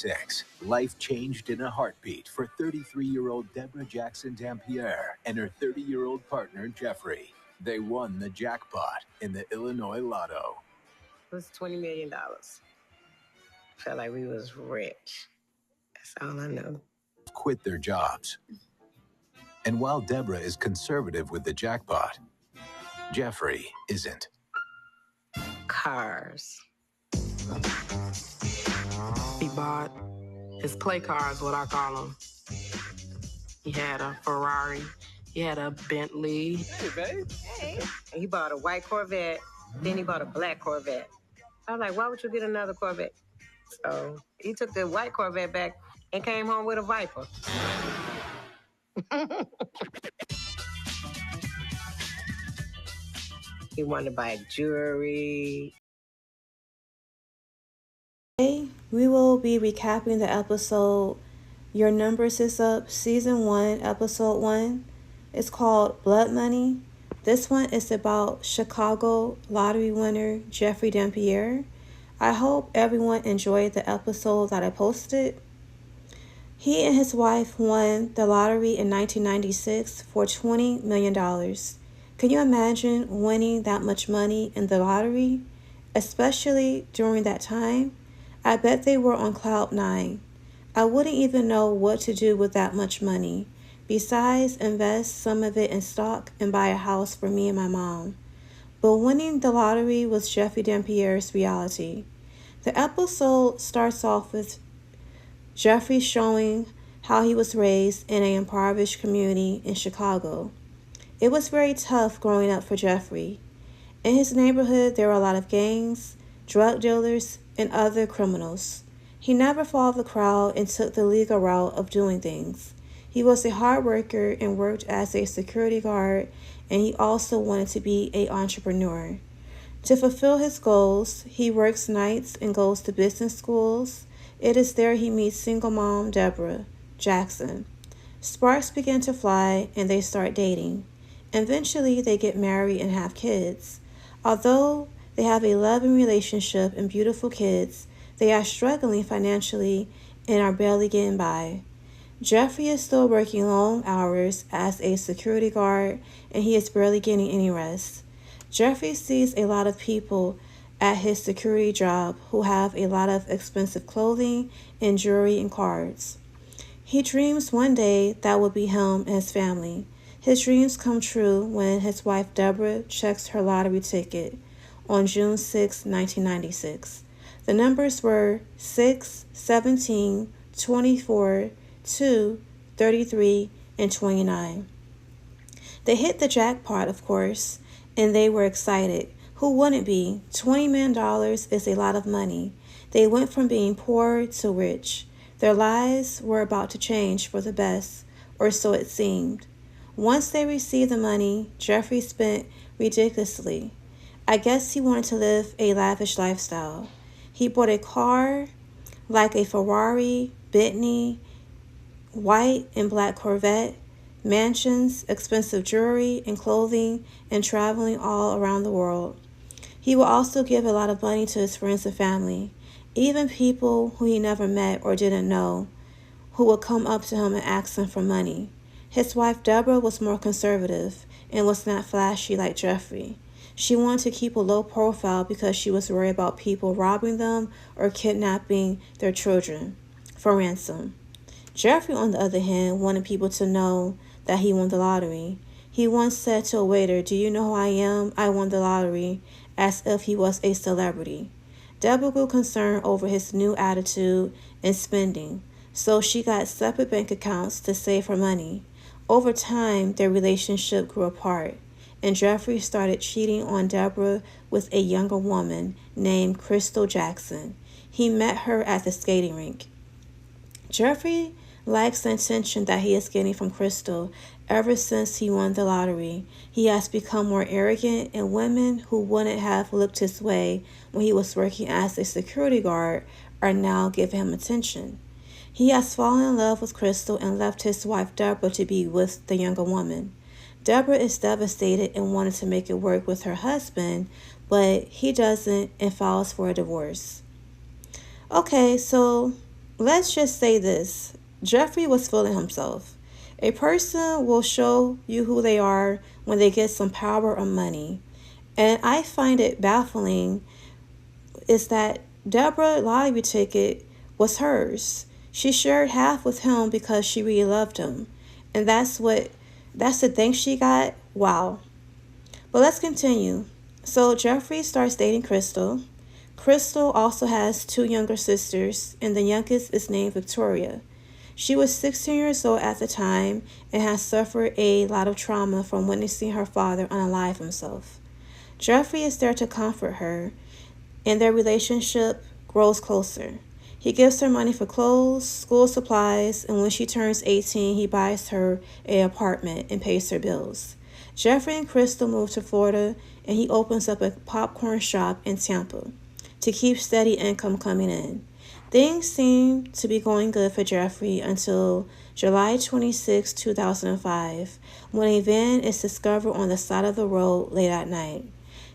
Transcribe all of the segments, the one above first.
1996, life changed in a heartbeat for 33-year-old Deborah Jackson Dampier and her 30-year-old partner, Jeffrey. They won the jackpot in the Illinois Lotto. It was $20 million. Felt like we was rich. That's all I know. Quit their jobs. And while Deborah is conservative with the jackpot, Jeffrey isn't. Cars. He bought his play cars, what I call them. He had a Ferrari. He had a Bentley. Hey, babe. Hey. He bought a white Corvette. Then he bought a black Corvette. I was like, why would you get another Corvette? So he took the white Corvette back and came home with a Viper. He wanted to buy jewelry. Today, we will be recapping the episode Your Numbers Is Up, Season 1, Episode 1. It's called Blood Money. This one is about Chicago lottery winner Jeffrey Dampier. I hope everyone enjoyed the episode that I posted. He and his wife won the lottery in 1996 for $20 million. Can you imagine winning that much money in the lottery? Especially during that time? I bet they were on cloud nine. I wouldn't even know what to do with that much money, besides invest some of it in stock and buy a house for me and my mom. But winning the lottery was Jeffrey Dampier's reality. The episode starts off with Jeffrey showing how he was raised in an impoverished community in Chicago. It was very tough growing up for Jeffrey. In his neighborhood, there were a lot of gangs, drug dealers, and other criminals. He never followed the crowd and took the legal route of doing things. He was a hard worker and worked as a security guard, and he also wanted to be an entrepreneur. To fulfill his goals, he works nights and goes to business schools. It is there he meets single mom Deborah Jackson. Sparks begin to fly and they start dating. Eventually, they get married and have kids. Although they have a loving relationship and beautiful kids, they are struggling financially and are barely getting by. Jeffrey is still working long hours as a security guard, and he is barely getting any rest. Jeffrey sees a lot of people at his security job who have a lot of expensive clothing and jewelry and cards. He dreams one day that will be him and his family. His dreams come true when his wife Deborah checks her lottery ticket on June 6, 1996. The numbers were 6, 17, 24, 2, 33, and 29. They hit the jackpot, of course, and they were excited. Who wouldn't be? $20 million is a lot of money. They went from being poor to rich. Their lives were about to change for the best, or so it seemed. Once they received the money, Jeffrey spent ridiculously. I guess he wanted to live a lavish lifestyle. He bought a car like a Ferrari, Bentley, white and black Corvette, mansions, expensive jewelry and clothing, and traveling all around the world. He will also give a lot of money to his friends and family, even people who he never met or didn't know, who would come up to him and ask him for money. His wife Deborah was more conservative and was not flashy like Jeffrey. She wanted to keep a low profile because she was worried about people robbing them or kidnapping their children for ransom. Jeffrey, on the other hand, wanted people to know that he won the lottery. He once said to a waiter, "Do you know who I am? I won the lottery," as if he was a celebrity. Deborah grew concerned over his new attitude and spending, so she got separate bank accounts to save her money. Over time, their relationship grew apart, and Jeffrey started cheating on Deborah with a younger woman named Crystal Jackson. He met her at the skating rink. Jeffrey likes the attention that he is getting from Crystal. Ever since he won the lottery, he has become more arrogant, and women who wouldn't have looked his way when he was working as a security guard are now giving him attention. He has fallen in love with Crystal and left his wife Deborah to be with the younger woman. Deborah is devastated and wanted to make it work with her husband, but he doesn't and files for a divorce. Okay, so let's just say this. Jeffrey was feeling himself. A person will show you who they are when they get some power or money. And I find it baffling is that Deborah's lottery ticket was hers. She shared half with him because she really loved him. And that's the thing she got. Wow. But let's continue. So Jeffrey starts dating Crystal. Crystal also has 2 younger sisters, and the youngest is named Victoria. She was 16 years old at the time and has suffered a lot of trauma from witnessing her father unalive himself. Jeffrey is there to comfort her, and their relationship grows closer. He gives her money for clothes, school supplies, and when she turns 18, he buys her an apartment and pays her bills. Jeffrey and Crystal move to Florida, and he opens up a popcorn shop in Tampa to keep steady income coming in. Things seem to be going good for Jeffrey until July 26, 2005, when a van is discovered on the side of the road late at night.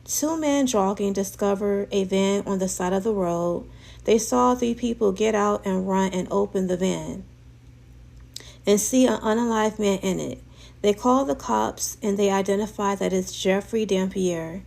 2 men jogging discover a van on the side of the road. They saw 3 people get out and run and open the van and see an unalive man in it. They call the cops and they identify that it's Jeffrey Dampier.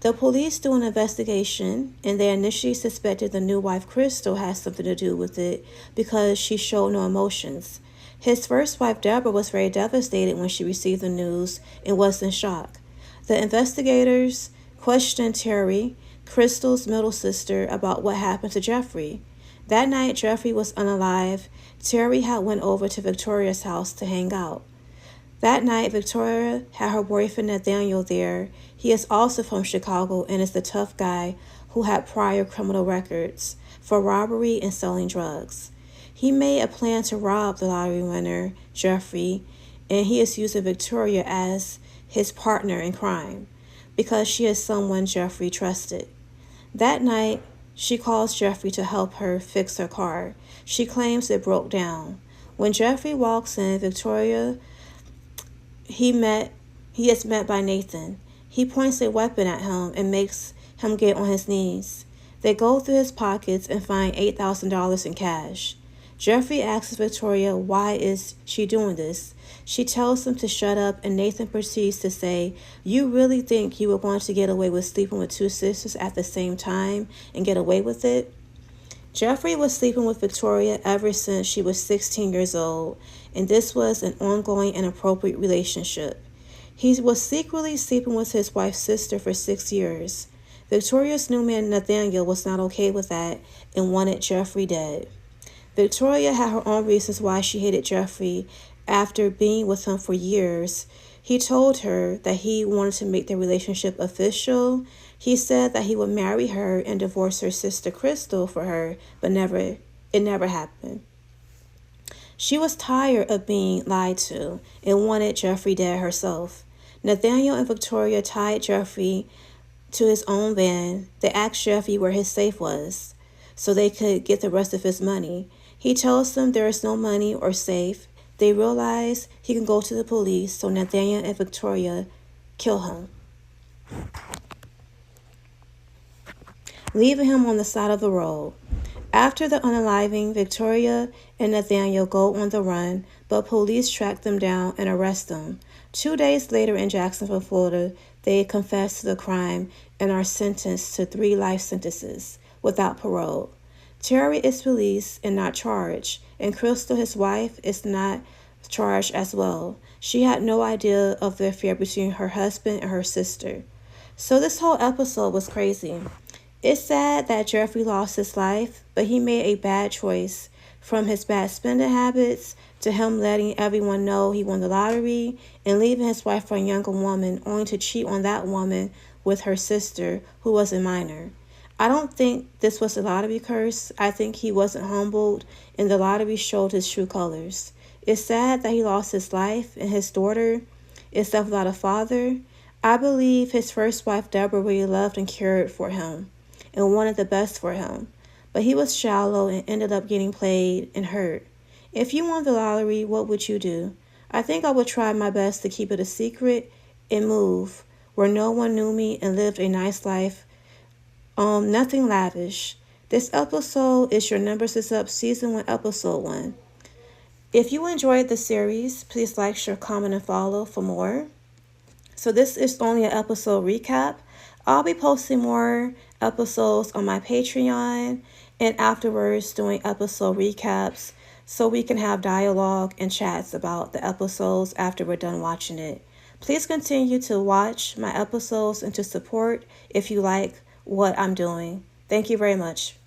The police do an investigation and they initially suspected the new wife Crystal has something to do with it because she showed no emotions. His first wife Deborah was very devastated when she received the news and was in shock. The investigators questioned Terry, Crystal's middle sister, about what happened to Jeffrey. That night, Jeffrey was unalive. Terry had went over to Victoria's house to hang out. That night, Victoria had her boyfriend Nathaniel there. He is also from Chicago and is the tough guy who had prior criminal records for robbery and selling drugs. He made a plan to rob the lottery winner, Jeffrey, and he is using Victoria as his partner in crime because she is someone Jeffrey trusted. That night, she calls Jeffrey to help her fix her car. She claims it broke down. When Jeffrey walks in, Victoria, he is met by Nathan. He points a weapon at him and makes him get on his knees. They go through his pockets and find $8,000 in cash. Jeffrey asks Victoria why is she doing this. She tells him to shut up, and Nathan proceeds to say, "You really think you were going to get away with sleeping with 2 sisters at the same time and get away with it?" Jeffrey was sleeping with Victoria ever since she was 16 years old, and this was an ongoing and inappropriate relationship. He was secretly sleeping with his wife's sister for 6 years. Victoria's new man Nathaniel was not okay with that and wanted Jeffrey dead. Victoria had her own reasons why she hated Jeffrey after being with him for years. He told her that he wanted to make their relationship official. He said that he would marry her and divorce her sister Crystal for her, but it never happened. She was tired of being lied to and wanted Jeffrey dead herself. Nathaniel and Victoria tied Jeffrey to his own van. They asked Jeffrey where his safe was so they could get the rest of his money. He tells them there is no money or safe. They realize he can go to the police, so Nathaniel and Victoria kill him, leaving him on the side of the road. After the unaliving, Victoria and Nathaniel go on the run, but police track them down and arrest them. 2 days later in Jacksonville, Florida, they confess to the crime and are sentenced to 3 life sentences without parole. Terry is released and not charged, and Crystal, his wife, is not charged as well. She had no idea of the affair between her husband and her sister. So this whole episode was crazy. It's sad that Jeffrey lost his life, but he made a bad choice. From his bad spending habits to him letting everyone know he won the lottery and leaving his wife for a younger woman only to cheat on that woman with her sister who was a minor. I don't think this was a lottery curse. I think he wasn't humbled and the lottery showed his true colors. It's sad that he lost his life and his daughter is left without a father. I believe his first wife Deborah really loved and cared for him and wanted the best for him. But he was shallow and ended up getting played and hurt. If you won the lottery, what would you do? I think I would try my best to keep it a secret and move where no one knew me and lived a nice life. Nothing lavish, This episode is Your Numbers Is Up Season 1, Episode 1. If you enjoyed the series, please like, share, comment, and follow for more. So this is only an episode recap. I'll be posting more episodes on my Patreon and afterwards doing episode recaps so we can have dialogue and chats about the episodes after we're done watching it. Please continue to watch my episodes and to support if you like what I'm doing. Thank you very much.